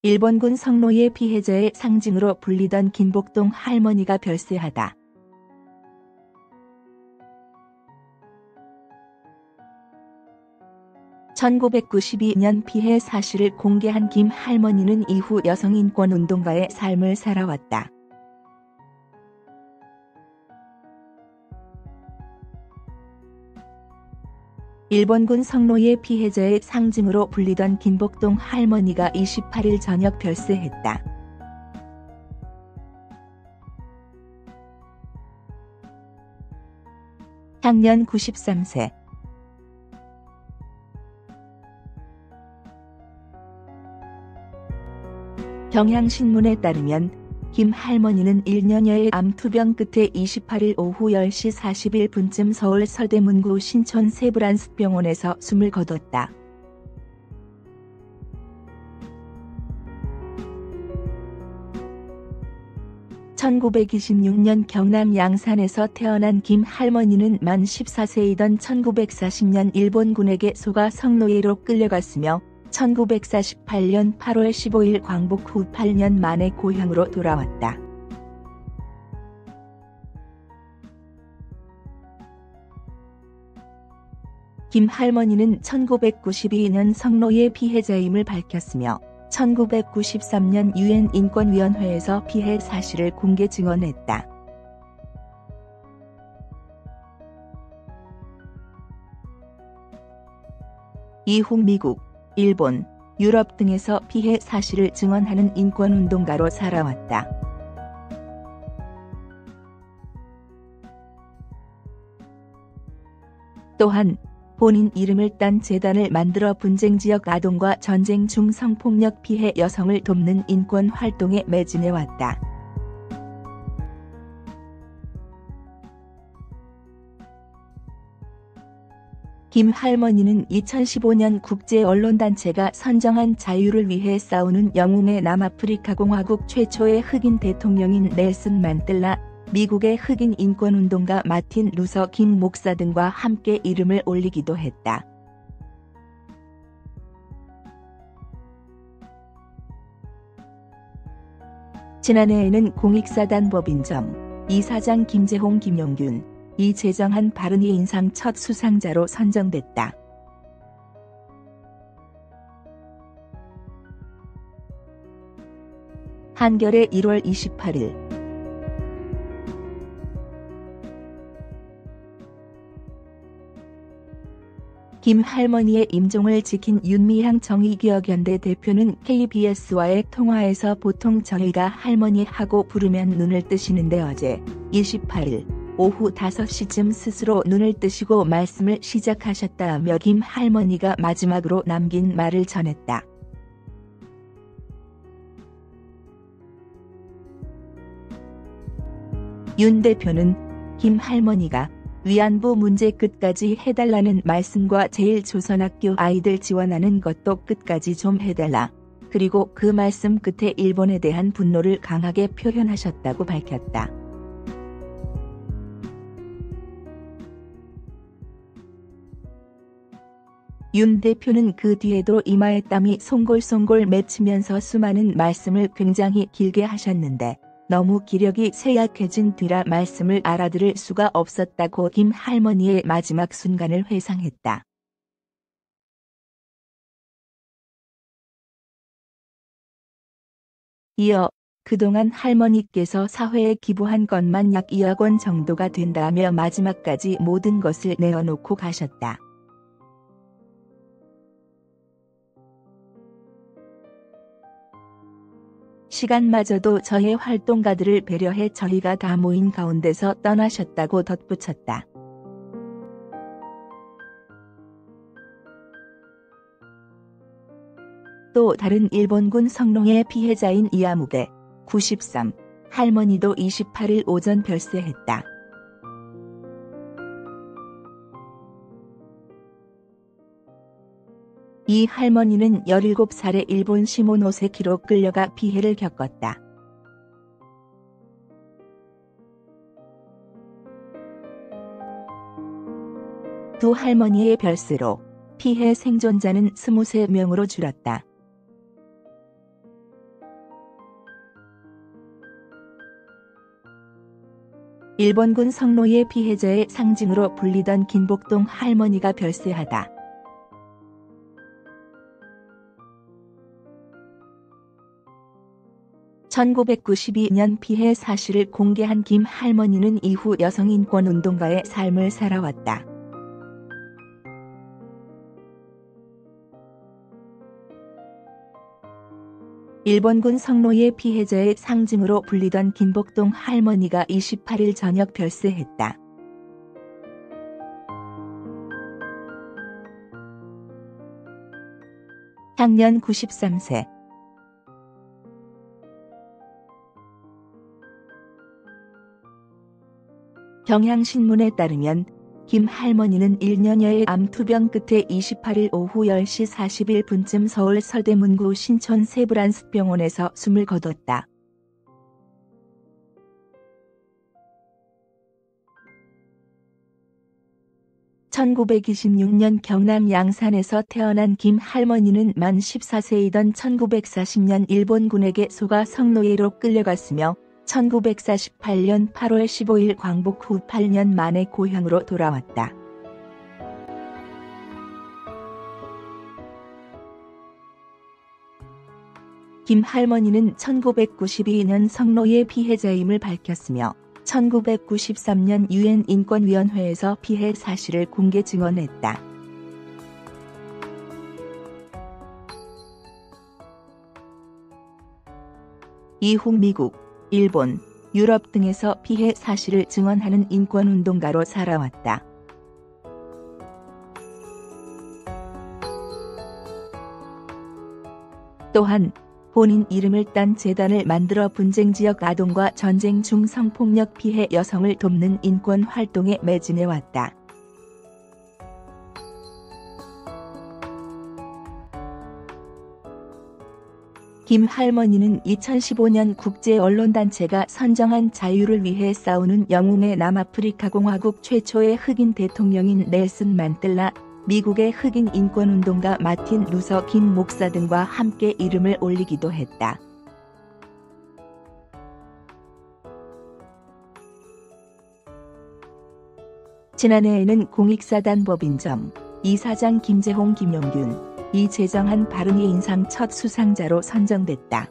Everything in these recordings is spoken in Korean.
일본군 성노예 피해자의 상징으로 불리던 김복동 할머니가 별세하다. (1992년) 피해 사실을 공개한 김 할머니는 이후 여성인권운동가의 삶을 살아왔다. 일본군 성노예 피해자의 상징으로 불리던 김복동 할머니가 28일 저녁 별세했다. 향년 93세. 경향신문에 따르면 김 할머니는 1년여의 암투병 끝에 28일 오후 10시 41분쯤 서울 서대문구 신촌 세브란스병원에서 숨을 거뒀다. (1926년) 경남 양산에서 태어난 김 할머니는 만 14세이던 1940년 일본군에게 속아 성노예로 끌려갔으며 1948년 8월 15일 광복 후 8년 만에 고향으로 돌아왔다. 김 할머니는 1992년 성노예 피해자임을 밝혔으며 1993년 유엔 인권위원회에서 피해 사실을 공개 증언했다. 이후 미국, 일본, 유럽 등에서 피해 사실을 증언하는 인권운동가로 살아왔다. 또한 본인 이름을 딴 재단을 만들어 분쟁지역 아동과 전쟁 중 성폭력 피해 여성을 돕는 인권활동에 매진해왔다. 김 할머니는 2015년 국제언론단체가 선정한 자유를 위해 싸우는 영웅의 남아프리카 공화국 최초의 흑인 대통령인 넬슨 만델라, 미국의 흑인 인권운동가 마틴 루서 킹 목사 등과 함께 이름을 올리기도 했다. 지난해에는 공익사단법인점 이사장 김재홍, 김용균, 이재정한 바른이 인상 첫 수상자로 선정됐다. 한겨레 1월 28일 김 할머니의 임종을 지킨 윤미향 정의기억연대 대표는 KBS와의 통화에서 보통 저희가 할머니하고 부르면 눈을 뜨시는데 어제 28일 오후 5시쯤 스스로 눈을 뜨시고 말씀을 시작하셨다며 김 할머니가 마지막으로 남긴 말을 전했다. 윤 대표는 김 할머니가 위안부 문제 끝까지 해달라는 말씀과 제일조선학교 아이들 지원하는 것도 끝까지 좀 해달라. 그리고 그 말씀 끝에 일본에 대한 분노를 강하게 표현하셨다고 밝혔다. 윤 대표는 그 뒤에도 이마에 땀이 송골송골 맺히면서 수많은 말씀을 굉장히 길게 하셨는데 너무 기력이 쇠약해진 뒤라 말씀을 알아들을 수가 없었다고 김 할머니의 마지막 순간을 회상했다. 이어 그동안 할머니께서 사회에 기부한 것만 약 2억 원 정도가 된다며 마지막까지 모든 것을 내어놓고 가셨다. 시간마저도 저의 활동가들을 배려해 저희가 다 모인 가운데서 떠나셨다고 덧붙였다. 또 다른 일본군 성노예 피해자인 이아무게 93 할머니도 28일 오전 별세했다. 이 할머니는 17살에 일본 시모노세키로 끌려가 피해를 겪었다. 두 할머니의 별세로 피해 생존자는 23명으로 줄었다. 일본군 성노예 피해자의 상징으로 불리던 김복동 할머니가 별세하다. (1992년) 피해 사실을 공개한 김 할머니는 이후 여성인권운동가의 삶을 살아왔다. 일본군 성노예 피해자의 상징으로 불리던 김복동 할머니가 28일 저녁 별세했다. 향년 93세. 경향신문에 따르면 김 할머니는 1년여의 암투병 끝에 28일 오후 10시 41분쯤 서울 서대문구 신촌 세브란스병원에서 숨을 거뒀다. (1926년) 경남 양산에서 태어난 김 할머니는 만 14세이던 1940년 일본군에게 속아 성노예로 끌려갔으며 1948년 8월 15일 광복 후 8년 만에 고향으로 돌아왔다. 김 할머니는 1992년 성노예 피해자임을 밝혔으며 1993년 유엔 인권위원회에서 피해 사실을 공개 증언했다. 이후 미국, 일본, 유럽 등에서 피해 사실을 증언하는 인권운동가로 살아왔다. 또한 본인 이름을 딴 재단을 만들어 분쟁 지역 아동과 전쟁 중 성폭력 피해 여성을 돕는 인권 활동에 매진해왔다. 김 할머니는 2015년 국제언론단체가 선정한 자유를 위해 싸우는 영웅의 남아프리카 공화국 최초의 흑인 대통령인 넬슨 만델라, 미국의 흑인 인권운동가 마틴 루서 킹 목사 등과 함께 이름을 올리기도 했다. 지난해에는 공익사단법인점 이사장 김재홍, 김용균, 이재정한 바른이 인상 첫 수상자로 선정됐다.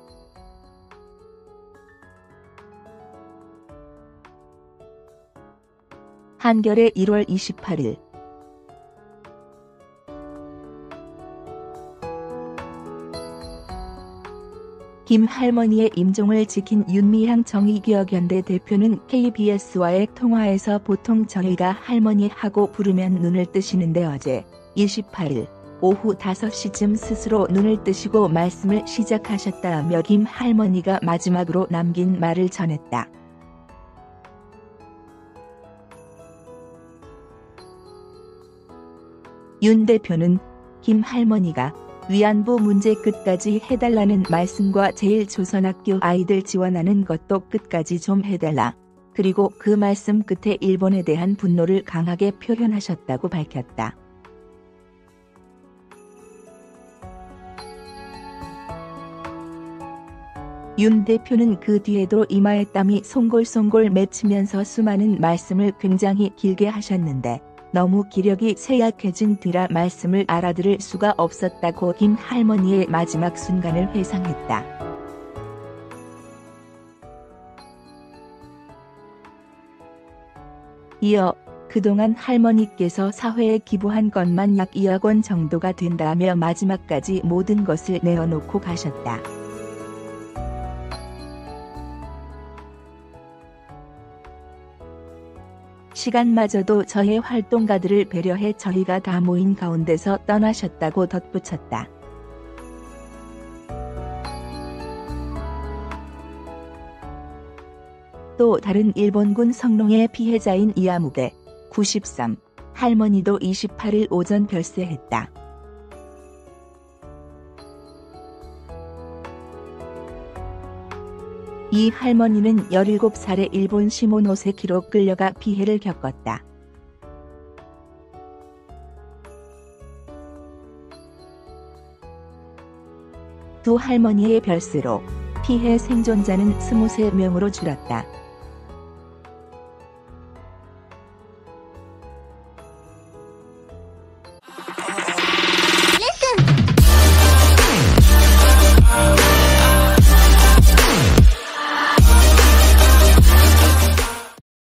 한겨레 1월 28일. 김 할머니의 임종을 지킨 윤미향 정의기억연대 대표는 KBS와의 통화에서 보통 저희가 할머니하고 부르면 눈을 뜨시는데 어제 28일 오후 5시쯤 스스로 눈을 뜨시고 말씀을 시작하셨다며 김 할머니가 마지막으로 남긴 말을 전했다. 윤 대표는 김 할머니가 위안부 문제 끝까지 해달라는 말씀과 제일조선학교 아이들 지원하는 것도 끝까지 좀 해달라. 그리고 그 말씀 끝에 일본에 대한 분노를 강하게 표현하셨다고 밝혔다. 윤 대표는 그 뒤에도 이마에 땀이 송골송골 맺히면서 수많은 말씀을 굉장히 길게 하셨는데 너무 기력이 쇠약해진 뒤라 말씀을 알아들을 수가 없었다고 김 할머니의 마지막 순간을 회상했다. 이어 그동안 할머니께서 사회에 기부한 것만 약 2억 원 정도가 된다며 마지막까지 모든 것을 내어놓고 가셨다. 시간마저도 저의 활동가들을 배려해 저희가 다 모인 가운데서 떠나셨다고 덧붙였다. 또 다른 일본군 성노예 피해자인 이아무개 93 할머니도 28일 오전 별세했다. 이 할머니는 17살에 일본 시모노세키로 끌려가 피해를 겪었다. 두 할머니의 별세로 피해 생존자는 23명으로 줄었다.